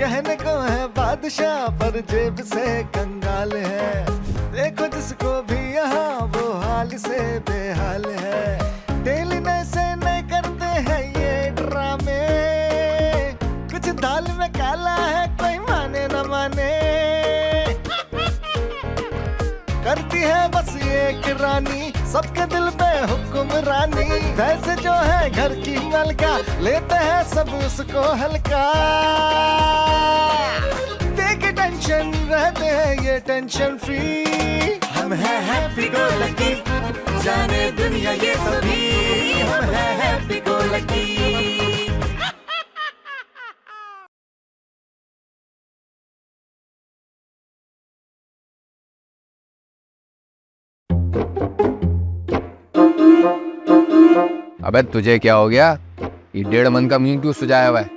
कहने को है बादशाह पर जेब से कंगाल है। देखो जिसको भी यहाँ वो हाल से बेहाल है। डेली नए से नए करते हैं ये ड्रामे, कुछ दाल में काला है कोई माने न माने। करती है बस एक रानी सबके दिल पे हुक्मरानी। वैसे जो है घर की मलका लेते हैं सब उसको हल्का। देख टेंशन रहते हैं ये टेंशन फ्री। हम हैं हैप्पी गो लकी, जाने दुनिया ये सभी। हम हैं हैप्पी गो लकी। अबे तुझे क्या हो गया? ये 1.5 मन का मीन क्यों सुझाया हुआ है?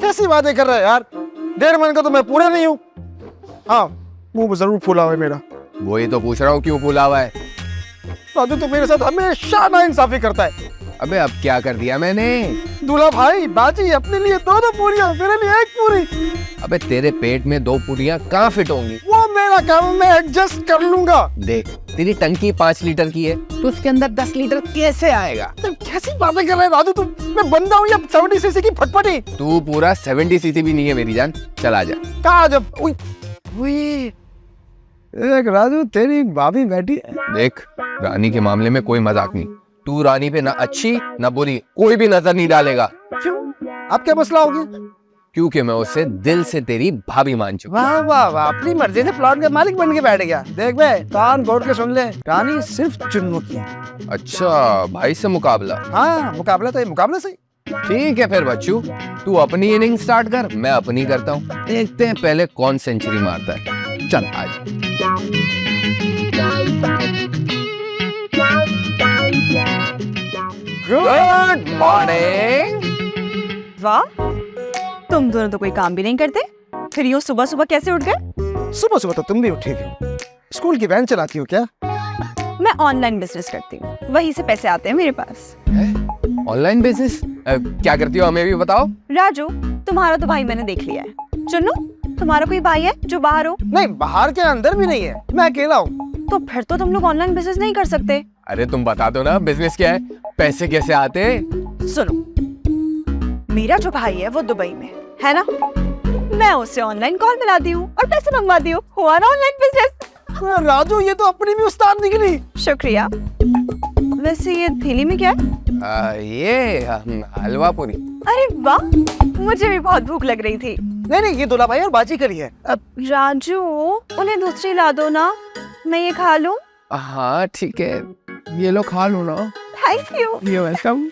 कैसी बातें कर रहा है यार? 1.5 मन का तो मैं पूरा नहीं हूँ। हाँ, मुंह जरूर फूला हुआ है मेरा। वही तो पूछ रहा हूँ क्यों फूला हुआ है? दादू तो मेरे साथ हमेशा नाइंसाफी करता है। अबे अब क्या कर दिया मैंने? दूल्हा भाई बाजी अपने लिए 2 पूरियां, मेरे लिए 1 पूरी। अबे तेरे पेट में 2 पूरियां कहाँ फिट होंगी? वो मेरा काम, मैं एडजस्ट कर लूंगा। देख तेरी टंकी 5 लीटर की है तो उसके अंदर 10 लीटर कैसे आएगा? तुम कैसी बातें कर रहे हैं दादू? तुम मैं बंदा हूँ या 70 सीसी की फटफटी? तू पूरा 70 सीसी भी नहीं है मेरी जान। चल आजा। कहा जब देख राजू, तेरी भाभी बैठी है। देख रानी के मामले में कोई मजाक नहीं। तू रानी पे ना अच्छी ना बुरी कोई भी नजर नहीं डालेगा। क्यों? अब क्या मसला होगी? क्योंकि मैं उससे दिल से तेरी भाभी मान चुका। वाह वाह वाह, अपनी मर्जी से प्लॉट का मालिक बन के बैठ गया। देख बे, कान खोल के सुन ले, रानी सिर्फ चुन्नू की है। अच्छा भाई से मुकाबला? हाँ मुकाबला तो ये मुकाबला सही। ठीक है फिर बच्चू, तू अपनी इनिंग स्टार्ट कर, मैं अपनी करता हूँ। देखते हैं पहले कौन सेंचुरी मारता है। चल आज। Good morning. वाह, तुम दोनों तो कोई काम भी नहीं करते, फिर यूँ सुबह सुबह कैसे उठ गए? सुबह सुबह तो तुम भी उठी हो। स्कूल की वैन चलाती हो क्या? मैं ऑनलाइन बिजनेस करती हूँ, वहीं से पैसे आते हैं मेरे पास। Online business? क्या करती हो हमें भी बताओ। राजू, तुम्हारा तो भाई मैंने देख लिया है। चुन्नू, तुम्हारा कोई भाई है जो बाहर हो? नहीं, बाहर के अंदर भी नहीं है, मैं अकेला हूँ। तो फिर तो तुम लोग ऑनलाइन बिजनेस नहीं कर सकते। अरे तुम बता दो ना बिजनेस क्या है, पैसे कैसे आते? सुनो, मेरा जो भाई है वो दुबई में है ना, मैं उससे ऑनलाइन कॉल मिलाती हूँ और पैसे मंगवाती हूँ। हुआ ना ऑनलाइन बिजनेस। राजू, ये तो अपनी भी उस्ताद निकली। शुक्रिया। वैसे ये थैली में क्या है? ये हलवा पूरी। अरे वाह, मुझे भी बहुत भूख लग रही थी। नहीं, ये दूल्हा भाई और बाजी करी है। राजू, उन्हें दूसरी ला दो ना, मैं ये खा लूं। हाँ ठीक है, ये लो खा लो ना। Thank you. You welcome.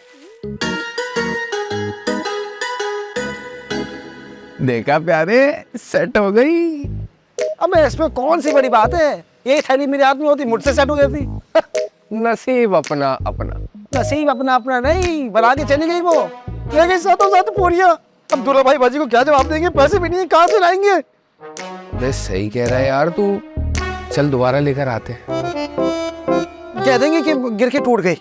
देखा प्यारे, सेट हो गई। अब इसमें कौन सी बड़ी बात है? ये थैली मेरे हाथ में होती, मुझसे सेट हो जाती। नसीब अपना अपना। नसीब अपना अपना नहीं, बना के चली गई वो। ले गई साथों साथ पूरियां। अब दूल्हा भाई बाजी को क्या जवाब देंगे? पैसे भी नहीं है, कहाँ से लाएंगे? बे सही कह रहा है यार तू। चल दोबारा लेकर आते हैं। कह देंगे कि गिर के टूट गई।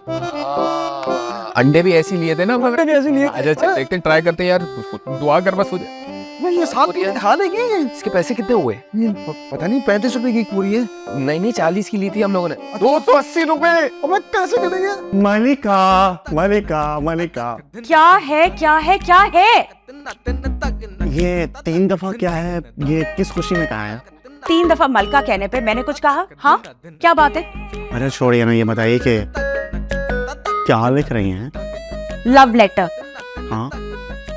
अंडे भी ऐसे लिए थे ना। अंडे भी ऐसे लिए। अच्छा चल देखते हैं, ट्राई करते हैं यार। दुआ कर बस हो जाए। ये 7 खा लेंगे। इसके पैसे कितने हुए? पता नहीं, 35 रुपए की पूरी है। नहीं 40 की ली थी हम लोगों ने। 280 रुपए। अब कैसे करेंगे? मलिका मलिका मलिका, क्या है क्या है क्या है? ये 3 दफा क्या है? ये किस खुशी में कहा है? 3 दफा मलका कहने पे मैंने कुछ कहा? हाँ, क्या बात है? अरे छोड़िए ना, ये बताइए कि क्या लिख रही हैं? Love letter. हाँ,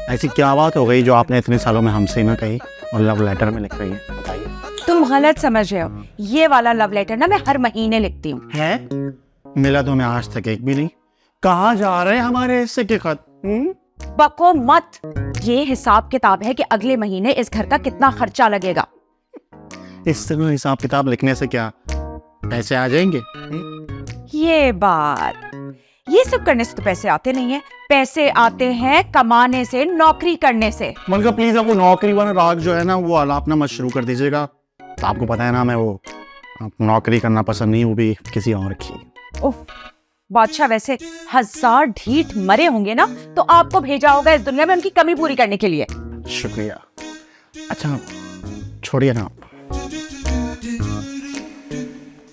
ऐसी क्या बात हो गई जो आपने इतने सालों में हमसे ना कही और लव लेटर में लिख रही है? बताइए। तुम गलत समझ रहे हो। ये वाला लव लेटर ना मैं हर महीने लिखती हूँ। है? मिला तो हमें आज तक एक भी नहीं। कहाँ जा रहे हैं हमारे हिस्से के खत? बको मत। ये हिसाब किताब है कि अगले महीने इस घर का कितना खर्चा लगेगा। इस तरह हिसाब किताब लिखने से क्या पैसे आ जाएंगे? ये बात, ये सब करने से तो पैसे आते नहीं है। पैसे आते हैं कमाने से, नौकरी करने से। मलका प्लीज, आपको नौकरी वाला राग जो है ना वो आलापना मत शुरू कर दीजिएगा। आपको पता है ना, मैं वो नौकरी करना पसंद नहीं, वो भी किसी और की। उफ, बादशाह वैसे 1000 ढीठ मरे होंगे ना तो आपको भेजा होगा इस दुनिया में उनकी कमी पूरी करने के लिए। शुक्रिया। अच्छा छोड़िए ना,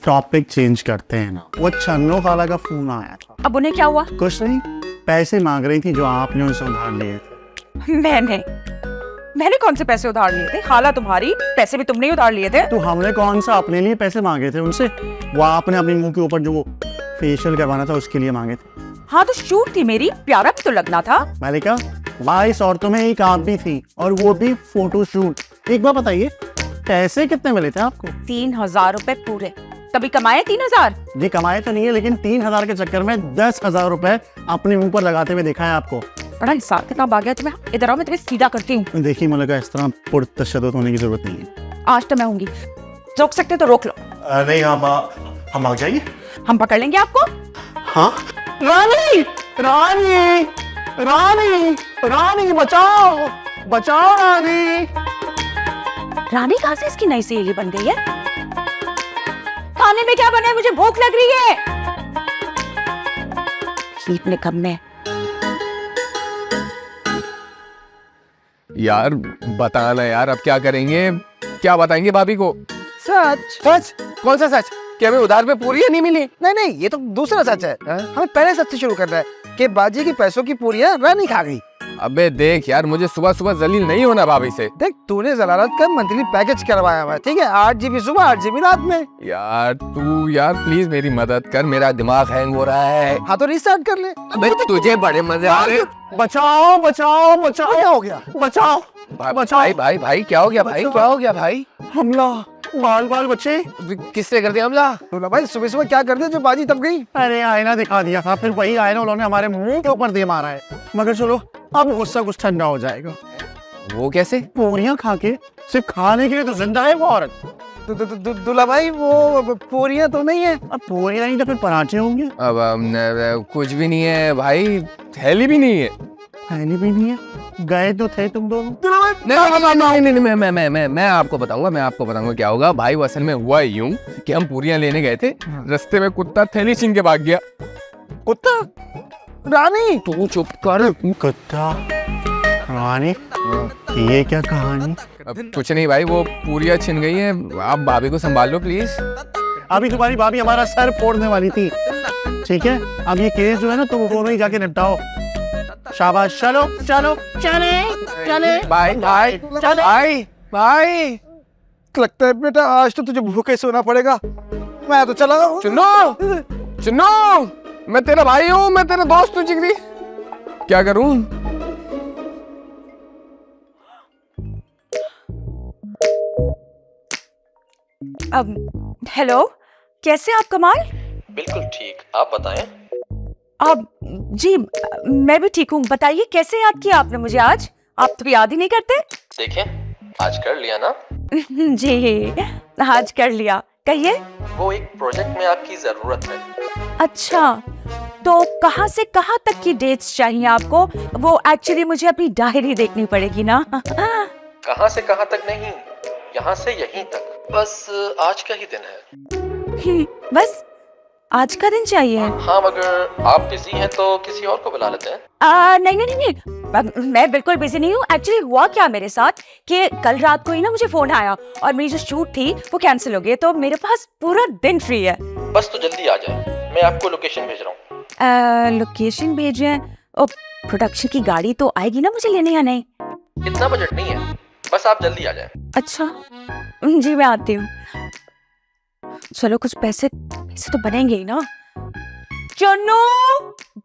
टॉपिक चेंज करते हैं ना। वो चन्नो खाला का फोन आया था। अब उन्हें क्या हुआ? कुछ नहीं, पैसे मांग रही थी जो आपने उनसे उधार लिए थे। मैंने कौन से पैसे उधार लिए थे? खाला तुम्हारी, पैसे भी तुमने ही उधार लिए थे। तो हमने कौन सा अपने लिए पैसे मांगे थे उनसे? वो आपने अपने मुंह के ऊपर जो वो फेशियल करवाना था उसके लिए मांगे थे। हाँ तो शूट थी मेरी, प्यारा भी तो लगना था। मालिका 22 औरतों में एक आप भी थी, और वो भी फोटो शूट। एक बार बताइए पैसे कितने मिले थे आपको? 3000 रुपए पूरे। कभी कमाए 3000? जी कमाए तो नहीं है, लेकिन 3000 के चक्कर में 10,000 रुपए अपने मुंह पर लगाते हुए देखा है आपको। बड़ा हिसाब किताब आ गया तुम्हें। इधर आओ, मैं तुम्हें सीधा करती हूँ। देखिए मलिका, इस तरह पुरतशद्दुद होने की जरूरत नहीं है। आज तो मैं होंगी, रोक सकते तो रोक लो। नहीं हम भाग जाइए। हम पकड़ लेंगे आपको। हाँ रानी रानी रानी रानी बचाओ बचाओ रानी। रानी कहाँ से इसकी नई सहेली बन गई है? खाने में क्या बना है? मुझे भूख लग रही है। शीत ने कब में यार बताना यार, अब क्या करेंगे? क्या बताएंगे भाभी को? सच? सच? कौन सा सच? कि हमें उधार पे पूरियां नहीं मिली? नहीं, ये तो दूसरा सच है। हमें पहले सच से शुरू करना है कि बाजी की पैसों की पूरियां रानी खा गई। अबे देख यार, मुझे सुबह सुबह जलील नहीं होना भाभी से। देख तूने जलालत का मंथली पैकेज करवाया हुआ है, ठीक है? 8 GB सुबह 8 GB रात में। यार तू यार प्लीज मेरी मदद कर, मेरा दिमाग हैंग हो रहा है। हाँ तो रिस्टार्ट कर ले। अबे तुझे बड़े मजे आ रहे। बचाओ बचाओ बचाओ। क्या हो गया? बचाओ बचाओ। भाई क्या हो गया भाई? क्या हो गया भाई? हमला, बाल बाल बच्चे। किसने कर दिया हमला? तो भाई सुबह सुबह क्या कर दिया जो बाजी तब गई? अरे आईना दिखा दिया था, फिर वही आईना उन्होंने हमारे मुंह के ऊपर दे मारा है। मगर चलो अब गुस्सा कुछ ठंडा हो जाएगा। वो कैसे? पूरियां खा के, सिर्फ खाने के लिए तो जिंदा है वो औरत। दूल्हा भाई वो पूरियां तो नहीं है। अब पूरियां नहीं तो फिर पराठे होंगे। अब कुछ भी नहीं है भाई, थैली भी नहीं है। थैली भी नहीं है? गए तो थे तुम दोनों। नहीं, मैं आपको बताऊंगा क्या होगा भाई। वो असल में हुआ यूं कि हम पूरियां लेने गए थे, रास्ते में कुत्ता थैली छीन के भाग गया। कुत्ता? रानी तू चुप कर। कुत्ता रानी, ये क्या कहानी? अब कुछ नहीं भाई, वो पूरियां छिन गई है। आप भाभी को संभाल लो प्लीज। अभी तुम्हारी भाभी हमारा सर फोड़ने वाली थी, ठीक है? अब ये केस जो है ना, तो वो दोनों ही जाके निपटाओ। शाबाश, चलो चलो चले चले। Bye bye bye bye. लगता है बेटा आज तो तुझे भूखे सोना पड़ेगा। मैं तो चला हूँ। सुनो, मैं तेरा भाई हूँ, मैं तेरा दोस्त हूँ जिगरी। क्या करूँ? हेलो, कैसे आप कमाल? बिल्कुल ठीक, आप बताएं। आप जी, मैं भी ठीक हूँ। बताइए कैसे याद किया आपने मुझे आज? आप तो याद ही नहीं करते। देखें, आज कर लिया ना? जी आज कर लिया। कहिए। वो एक प्रोजेक्ट में आपकी जरूरत है। अच्छा, तो कहाँ से कहाँ तक की डेट्स चाहिए आपको? वो एक्चुअली मुझे अपनी डायरी देखनी पड़ेगी ना। कहाँ से कहाँ तक नहीं, यहाँ से यहीं तक। बस आज का ही दिन है। बस आज का दिन चाहिए? हाँ, मगर आप बिजी हैं तो किसी और को बुला लेते हैं। नहीं, मैं बिल्कुल बिजी नहीं हूँ। एक्चुअली हुआ क्या मेरे साथ कि कल रात को ही ना मुझे फोन आया और मेरी जो शूट थी वो कैंसिल हो गई, तो मेरे पास पूरा दिन फ्री है। बस तो जल्दी आ जाए, मैं आपको लोकेशन भेज रहा हूँ। लोकेशन भेजें? ओ, प्रोडक्शन की गाड़ी तो आएगी ना मुझे लेने या नहीं? इतना बजट नहीं है, बस आप जल्दी आ जाए। अच्छा जी, मैं आती हूँ। चलो कुछ पैसे तो बनेंगे ही ना। चन्नू,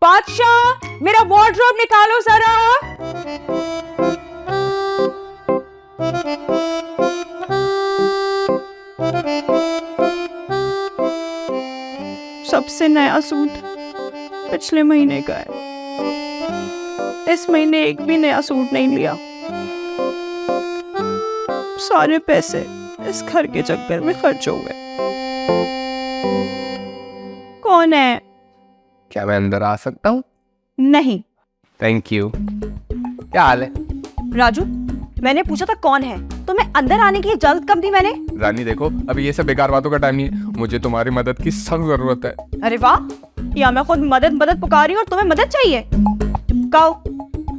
बादशाह, मेरा वार्डरोब निकालो जरा। सबसे नया सूट पिछले महीने का है। इस महीने एक भी नया सूट नहीं लिया। सारे पैसे इस घर के चक्कर में खर्च हो गए। कौन है? क्या मैं अंदर आ सकता हूँ? नहीं। Thank you. क्या हाल है? राजू, मैंने पूछा था कौन है, तो मैं अंदर आने की इजाजत कब दी मैंने? रानी देखो, अभी ये सब बेकार बातों का टाइम नहीं है, मुझे तुम्हारी मदद की सख्त जरूरत है। अरे वाह, या मैं खुद मदद पुकार रही हूँ और तुम्हें मदद चाहिए? कहो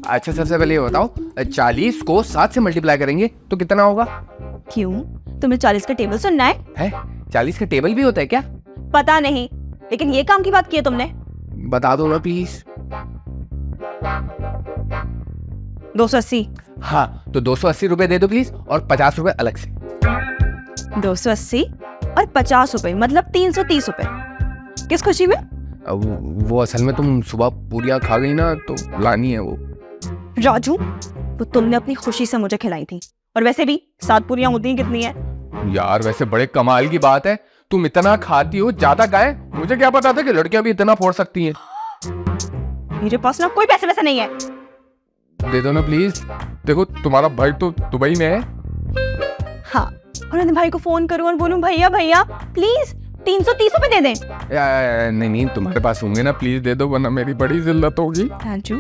अच्छा सबसे पहले ये बताओ, 40 को 7 से मल्टीप्लाई करेंगे तो कितना होगा? क्यों, तुम्हें 40 का टेबल सुनना है? 40 का टेबल भी होता है क्या? पता नहीं, लेकिन ये काम की बात की है तुमने। बता दो ना प्लीज। 280। हाँ तो 280 रुपए दे दो प्लीज, और 50 रुपए अलग से। 280 और 50 रुपए मतलब 330 रुपए। किस खुशी में? वो असल में तुम सुबह पूरियां खा गई ना, तो लानी है वो। राजू, वो तुमने अपनी खुशी से मुझे खिलाई थी, और वैसे भी 7 पूरियां होती हैं कितनी है? यार वैसे बड़े कमाल की बात है, तुम इतना खाती हो, ज्यादा खाए? मुझे क्या पता था कि लड़कियां भी इतना फोड़ सकती हैं। मेरे पास ना कोई पैसे वैसे नहीं है। दे दो ना प्लीज। देखो तुम्हारा भाई तो दुबई में है। हाँ, और मैं भाई को फोन करूं और बोलूं भैया भैया प्लीज 330 रुपए दे दें। नहीं तुम्हारे पास होंगे ना, प्लीज दे दो, वरना मेरी बड़ी जिल्लत होगी। राजू,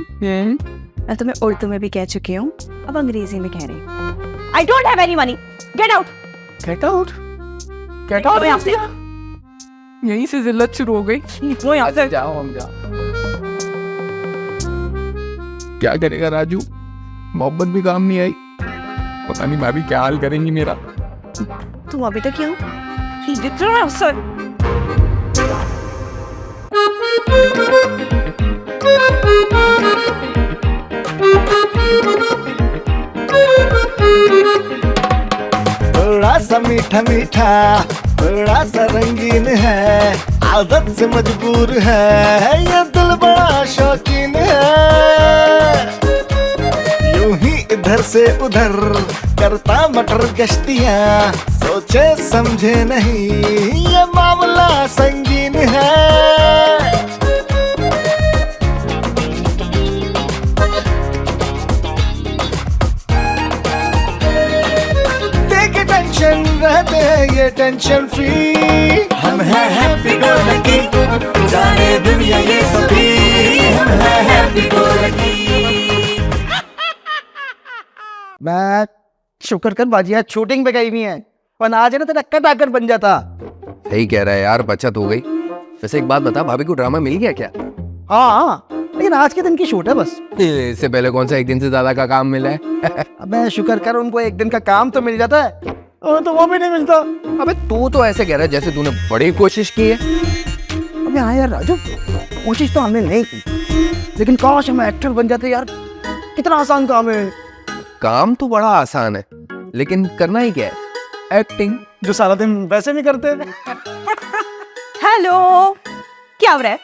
मैं तुम्हें उर्दू में भी कह चुकी हूँ, अब अंग्रेजी में कह रही हूँ। I don't have any money, get out. Get out? Get out यहाँ से। यहीं से जिल्लत शुरू हो गई। निकलो यहाँ से। जाओ हम जाओ। क्या करेगा राजू, मोहब्बत भी काम नहीं आई, पता नहीं मैं भी क्या हाल करेंगी मेरा। तुम अभी तक क्यों? निकलो यहाँ से। थोड़ा सा मीठा मीठा, थोड़ा सा रंगीन है, आदत से मजबूर है, ये दिल बड़ा शौकीन है। यूं ही इधर से उधर करता मटर गश्तियाँ, सोचे समझे नहीं ये मामला संगीन है। टेंशन रहते हैं ये टेंशन फ्री, हम हैं हैप्पी गो लकी, जाने दुनिया ये सभी, हम हैं हैप्पी गो लकी। मैं शुक्र कर बाजी आज शूटिंग पे गई हुई है, वरना आज है ना तेरा कटाकर बन जाता। सही कह रहा है यार, बचत हो गई। वैसे एक बात बता, भाभी को ड्रामा मिल गया क्या? हाँ, लेकिन आज के दिन की शूट है बस। इससे पहले कौन सा एक दिन से ज्यादा का काम मिला है? अबे शुक्र कर, उनको एक दिन का काम तो मिल जाता है, और तो वो भी नहीं मिलता। अबे तू तो ऐसे कह रहा है जैसे तूने बड़ी कोशिश की है। अबे हाँ यार राजू, कोशिश तो हमने नहीं की, लेकिन काश हम एक्टर बन जाते यार, कितना आसान काम है। काम तो बड़ा आसान है, लेकिन करना ही क्या है? एक्टिंग, जो सारा दिन वैसे भी करते हैं। हेलो, क्या हो रहा है?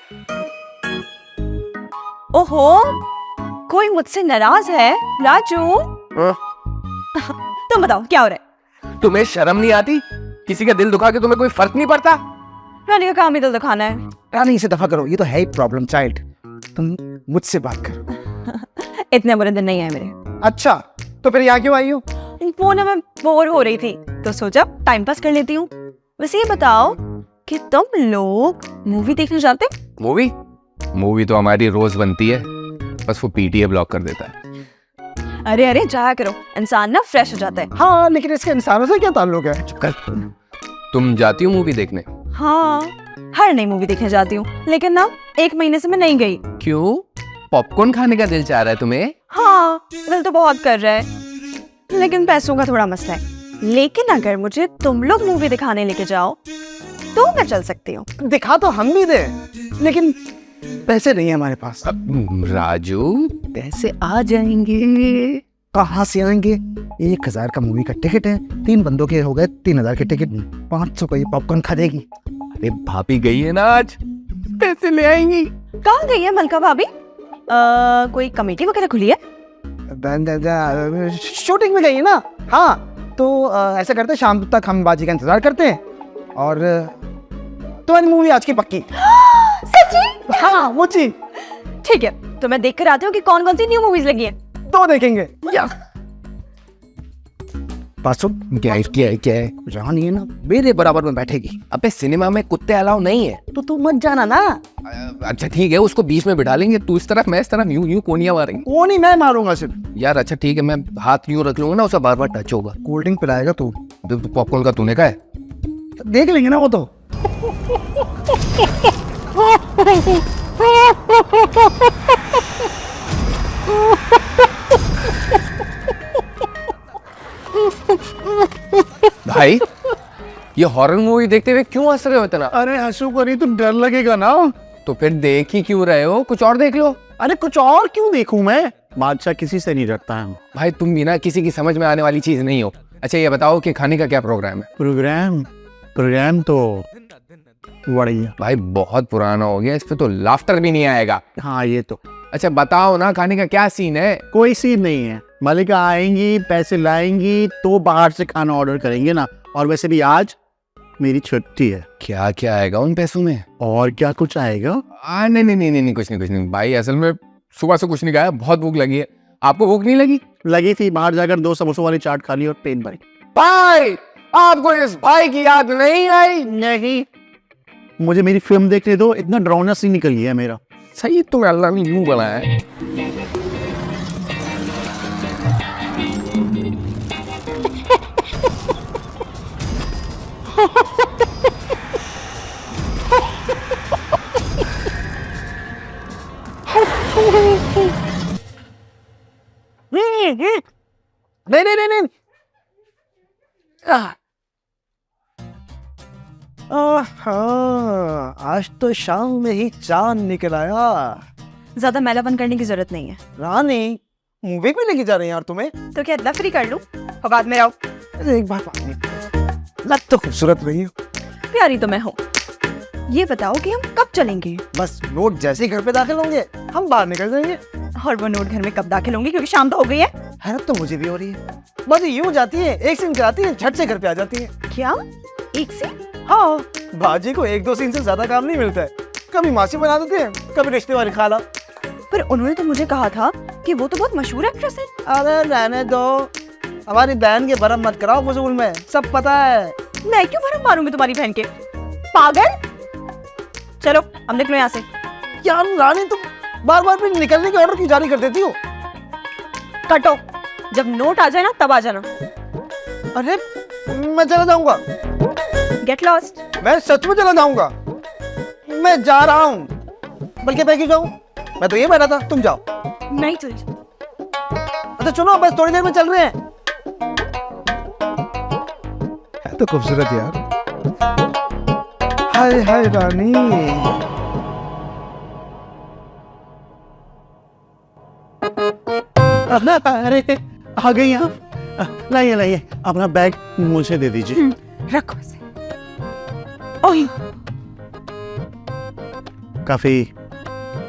ओहो, कोई मुझसे नाराज है? राजू, तुम बताओ क्या हो रहा है? तुम्हें शर्म नहीं आती? किसी का दिल दुखा के तुम्हें कोई फर्क नहीं पड़ता? रानी का काम ही दिल दिखाना है। रानी इसे दफा करो, ये तो है ही प्रॉब्लम चाइल्ड। तुम मुझसे बात करो। इतने बुरे दिन नहीं है मेरे। अच्छा, तो फिर यहाँ क्यों आई हो? फोन में बोर हो रही थी तो सोचा टाइम पास कर लेती हूँ। वैसे ये बताओ कि तुम लोग मूवी देखने जाते? मूवी तो हमारी रोज बनती है, बस वो पीटीए ब्लॉक कर देता है। अरे अरे जाया करो, इंसान ना फ्रेश हो जाता है। हाँ, लेकिन इसके इंसानों से क्या ताल्लुक है? तुम जाती हो मूवी देखने? हाँ, हर नई मूवी देखने जाती हूँ, लेकिन ना 1 महीने से मैं नहीं गई। क्यों? पॉपकॉर्न खाने का दिल चाह रहा है तुम्हें? हाँ, दिल तो बहुत कर रहा है, लेकिन पैसों का थोड़ा मसला है। लेकिन अगर मुझे तुम लोग मूवी दिखाने लेके जाओ तो मैं चल सकती हूँ। दिखा तो हम भी दे, लेकिन पैसे नहीं है हमारे पास। राजू, पैसे आ जाएंगे। कहाँ से आएंगे? 1000 का मूवी का टिकट है, 3 बंदों के हो गए 3000 के टिकट, 500 का ये पॉपकॉर्न खा देगी। अरे भाभी गई है ना आज, पैसे ले आएंगी। कहाँ गई है मलका भाभी? कोई कमेटी वगैरह खुली है? शूटिंग में गई है ना। हाँ, तो ऐसा करते हैं, शाम तक हम बाजी का इंतजार करते हैं, और तुम्हारी मूवी आज की पक्की। सच्ची? हाँ मुझे। ठीक है, तो मैं देख कर आती हूँ कि कौन कौन सी न्यू मूवीज लगी है। तो देखेंगे। पासो क्या है? रानी है ना, मेरे बराबर में बैठेगी। अबे सिनेमा में कुत्ते अलाउ नहीं है। तो तू मत जाना ना। अच्छा ठीक है, उसको बीच में बिठा लेंगे, तू इस तरफ मैं इस तरफ, यूं कोनियां मारेंगे। वो नहीं, मैं मारूंगा सिर्फ। यार अच्छा ठीक है, मैं हाथ यूं रख लूंगा ना, उसे बार बार टच होगा। कोल्ड ड्रिंक पिलाएगा तू? पॉपकॉर्न का तूने कहा है? देख लेंगे ना वो तो। भाई ये हॉरर मूवी देखते हुए क्यों हंस रहे हो इतना? अरे हंसू को नहीं तो डर लगेगा ना। तो फिर देख ही क्यों रहे हो, कुछ और देख लो। अरे कुछ और क्यों देखूं मैं? बादशाह किसी से नहीं डरता है। भाई तुम भी ना किसी की समझ में आने वाली चीज नहीं हो। अच्छा ये बताओ कि खाने का क्या प्रोग्राम है? प्रोग्राम तो बढ़िया। भाई बहुत पुराना हो गया, इस पे तो लाफ्टर भी नहीं आएगा। हाँ ये तो। अच्छा बताओ ना खाने का क्या सीन है? कोई सीन नहीं है, मलिका आएंगी, पैसे लाएंगी तो बाहर से खाना ऑर्डर करेंगे ना। और वैसे भी आज मेरी छुट्टी है। क्या क्या आएगा उन पैसों में? और क्या कुछ आएगा? नहीं नहीं नहीं नहीं कुछ नहीं भाई, असल में सुबह से कुछ नहीं खाया, बहुत भूख लगी है। आपको भूख नहीं लगी? लगी थी, बाहर जाकर 2 समोसों वाली चाट खा ली और पेट भरी। भाई आपको इस भाई की याद नहीं आई? नहीं, मुझे मेरी फिल्म देखने दो, इतना डरावना सीन निकल गया मेरा। सही तुम्हें अल्लाह ने यूं बनाया है। नहीं। आज तो शाम में ही चांद निकल आया। ज्यादा मैलापन करने की जरूरत नहीं है। रानी मूवी भी लेके जा रहे हैं यार तुम्हें? तो क्या लफरी कर लूं और बाद में आओ? एक बात नहीं, लग तो खूबसूरत रही हो। प्यारी तो मैं हूँ। ये बताओ कि हम कब चलेंगे? बस नोट जैसे ही घर पे दाखिल होंगे हम बाहर निकल जाएंगे। और वो नोट घर में कब दाखिल होंगे, क्योंकि शाम तो हो गई है। हैरत तो मुझे भी हो रही है। बस यूं जाती है, एक सीन कराती है, झट से घर पे आ जाती है। क्या एक से? हाँ, बाजी को 1-2 सीन से ज्यादा काम नहीं मिलता है। कभी मासी बना देते हैं, कभी रिश्ते वाली खाला। पर उन्होंने तो मुझे कहा था कि वो तो बहुत मशहूर एक्ट्रेस है। अरे रहने दो, हमारी बहन के भरम मत कराओ फजूल में, सब पता है। मैं क्यों भरम मारूंगी तुम्हारी बहन के? पागल। चलो हम निकलो यहाँ से। यार रानी तुम बार बार भी निकलने के ऑर्डर क्यों जारी कर देती हो? कटो, जब नोट आ जाए ना तब आ जाना। अरे मैं चला जाऊंगा। Get lost. मैं सच में चला जाऊंगा। मैं जा रहा हूँ, बल्कि मैं क्यों जाऊँ? मैं तो ये बना था, तुम जाओ। नहीं चल। अच्छा सुनो, बस थोड़ी देर में चल रहे हैं। है तो खूबसूरत यार। हाय हाय रानी। अरे आ गई आप। लाइए लाइए, अपना बैग मुझे दे दीजिए। रखो इसे। ओह, काफी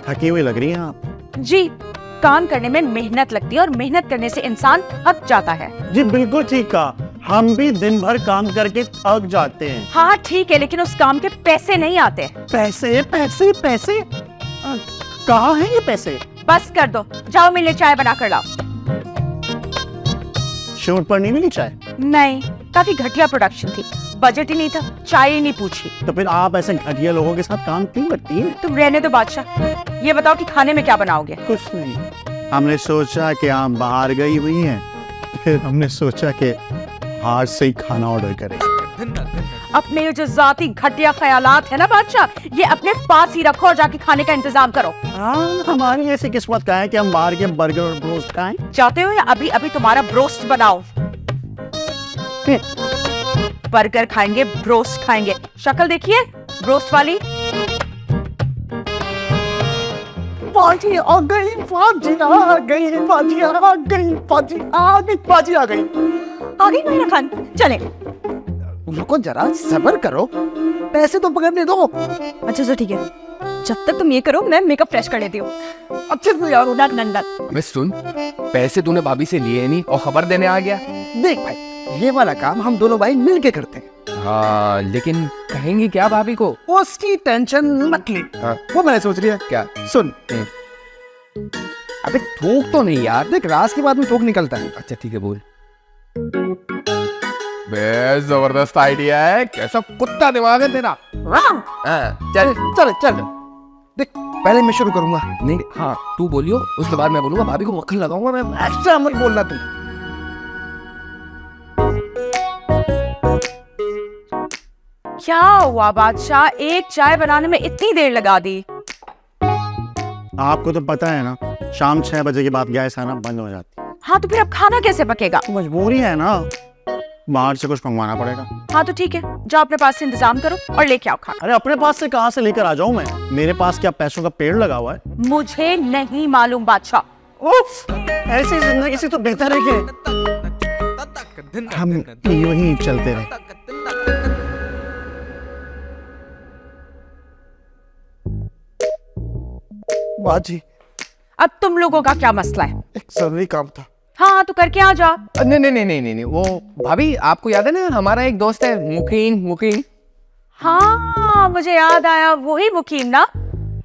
थकी हुई लग रही हैं आप। जी, काम करने में मेहनत लगती है और मेहनत करने से इंसान थक जाता है। जी बिल्कुल ठीक कहा, हम भी दिन भर काम करके थक जाते हैं। हाँ ठीक है, लेकिन उस काम के पैसे नहीं आते। पैसे पैसे पैसे कहाँ हैं ये पैसे? बस कर दो, जाओ मेरे लिए चाय बना कर लाओ। शूट पर नहीं मिली चाय? नहीं, काफी घटिया प्रोडक्शन थी, बजट ही नहीं था, चाय ही नहीं पूछी। तो फिर आप ऐसे घटिया लोगों के साथ काम क्यों करती हैं? तुम रहने दो बादशाह। ये बताओ कि खाने में क्या बनाओगे? कुछ नहीं, हमने सोचा कि आप बाहर गई हुई हैं, फिर हमने सोचा कि हाथ से ही खाना ऑर्डर करें। अपने ये जो जाती घटिया ख्यालात है ना बादशाह, ये अपने पास ही रखो और जाके खाने का इंतजाम करो। हाँ, हमारी ऐसी किस्मत का है कि हम बाहर के बर्गर और ब्रोस्ट खाएं। चाहते हो या अभी अभी तुम्हारा ब्रोस्ट बनाओ? बर्गर खाएंगे, ब्रोस्ट खाएंगे, शक्ल देखिए ब्रोस्ट वाली। बाजी आ गई, बाजी आ गई, बाजी आ गई, बाजी आ गई, बाजी आ गई। आ गई नायरा खान, चले। रुको जरा, सब्र करो, पैसे तो पकड़ने दो। अच्छा तो ठीक है, जब तक तुम ये करो मैं मेकअप फ्रेश कर लेती हूँ। अच्छे से यार। नंदन मैं सुन, पैसे तूने भाभी से लिए नहीं और खबर देने आ गया। देख भाई, ये वाला काम हम दोनों भाई मिलके करते हैं। हाँ लेकिन कहेंगे क्या भाभी को? उसकी टेंशन मत ले। हाँ। वो मैंने सोच लिया। क्या? सुन, अबे थूक तो नहीं यार। देख राज के बाद में थोक निकलता है। अच्छा ठीक है बोल। बे जबरदस्त आइडिया है, कैसा कुत्ता दिमाग है तेरा। हाँ, चल चल चल, देख पहले मैं शुरू करूंगा। नहीं हाँ तू बोलियो, उसके बाद मैं बोलूंगा। भाभी को मक्खन लगाऊंगा मैं। एक्स्ट्रा मत बोलना तुम। क्या हुआ बादशाह, एक चाय बनाने में इतनी देर लगा दी? आपको तो पता है ना, शाम 6 बजे के बाद गैस आना बंद हो जाती है। हाँ तो फिर अब खाना कैसे पकेगा? मजबूरी है ना, बाहर से कुछ मंगवाना पड़ेगा। हाँ तो ठीक है, जाओ अपने पास से इंतजाम करो और लेके आओ खाना। अरे अपने पास से कहाँ से लेकर आ जाऊं मैं? मेरे पास क्या पैसों का पेड़ लगा हुआ है? मुझे नहीं मालूम बादशाह। उफ, ऐसी जिंदगी से तो बेहतर है कि हम यूं ही चलते रहे। बाजी, अब तुम लोगों का क्या मसला है? एक जरूरी काम था। हाँ तो करके आ जा। नहीं नहीं नहीं नहीं नहीं नहीं, वो भाभी आपको याद है ना हमारा एक दोस्त है मुकीम मुकीम। हाँ मुझे याद आया, वही मुकीम ना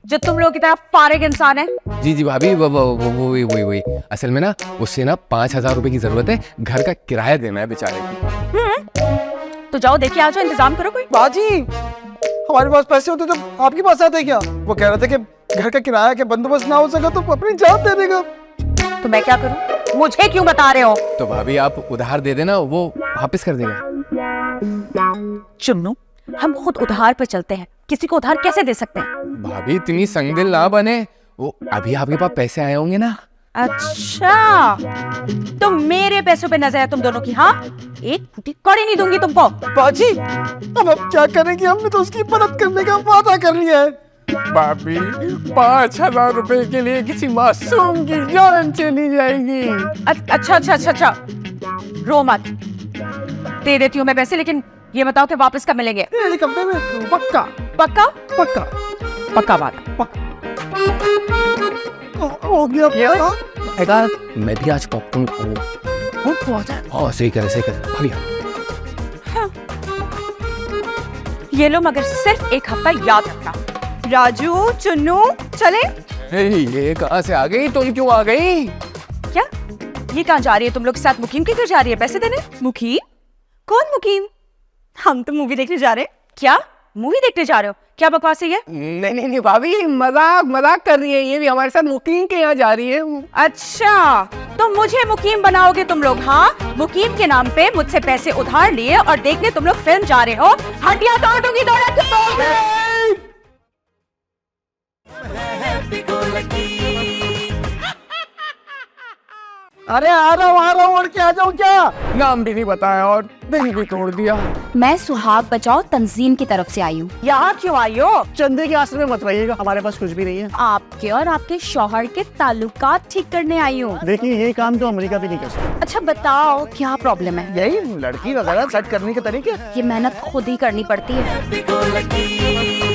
जो तुम लोगों की तरफ फारिग इंसान है। जी जी भाभी वही असल में ना उससे ना 5,000 रुपए की जरूरत है, घर का किराया देना है बेचारे को। तो जाओ देखिए आ जाओ, इंतजाम करो कोई। बाजी, हमारे पास पैसे होते तो आपके पास आते क्या? वो कह रहे थे कि घर का किराया के बंदोबस्त ना हो सका तो अपनी जान दे देगा। तो मैं क्या करूं? मुझे क्यों बता रहे हो? तो भाभी आप उधार दे देना, वो वापस कर देगा। चुन्नू, हम खुद उधार पर चलते हैं, किसी को उधार कैसे दे सकते हैं? भाभी इतनी संगदिल ना बने, वो अभी आपके पास पैसे आए होंगे ना। अच्छा, तो मेरे पैसों पे नजर है तुम दोनों की? हाँ, एक फूटी कौड़ी नहीं दूंगी तुमको। बाजी, अब क्या करेंगे? हमने तो उसकी मदद करने का वादा कर लिया है। भाभी 5,000 रुपए के लिए किसी मासूम की जान चली जाएगी। अच्छा, रो मत, दे देती हूँ मैं पैसे, लेकिन ये बताओ कि वापस कब मिलेंगे? एक हफ्ते में पक्का। पक्का? पक्का पक्का बात। हो गया। मैं भी आज पॉपकॉर्न खाऊंगा। हाँ सही करे भाभी। ये लो, मगर सिर्फ एक हफ्ता याद रखना। राजू, चुन्नू, चले। ये कहाँ से आ गई? तुम क्यों आ गई? क्या ये कहाँ जा रही है? तुम लोग के साथ मुकीम के घर जा रही है पैसे देने? मुकीम? कौन मुकीम? हम तो मूवी देखने जा रहे हैं। क्या मूवी देखने जा रहे हो? क्या बकवास है ये? नहीं भाभी, मजाक कर रही है, ये भी हमारे साथ मुकीम के यहाँ जा रही है। अच्छा, तो मुझे मुकीम बनाओगे तुम लोग? हाँ, मुकीम के नाम पे मुझसे पैसे उधार लिए और देखने तुम लोग फिल्म जा रहे हो। हड्डियां तोड़ दूंगी अरे आ रहा हूँ और क्या आ जाऊँ क्या? नाम भी नहीं बताया और दिल भी तोड़ दिया। मैं सुहाग बचाओ तंजीम की तरफ से आई हूँ। यहाँ क्यों आई हो? चंदे के आसरे में मत रहिएगा, हमारे पास कुछ भी नहीं है। आपके और आपके शौहर के ताल्लुकात ठीक करने आई हूँ। देखिए ये काम तो अमेरिका भी नहीं कर सकता। अच्छा बताओ क्या प्रॉब्लम है? यही लड़की वगैरह सेट करने के तरीके। ये मेहनत खुद ही करनी पड़ती है।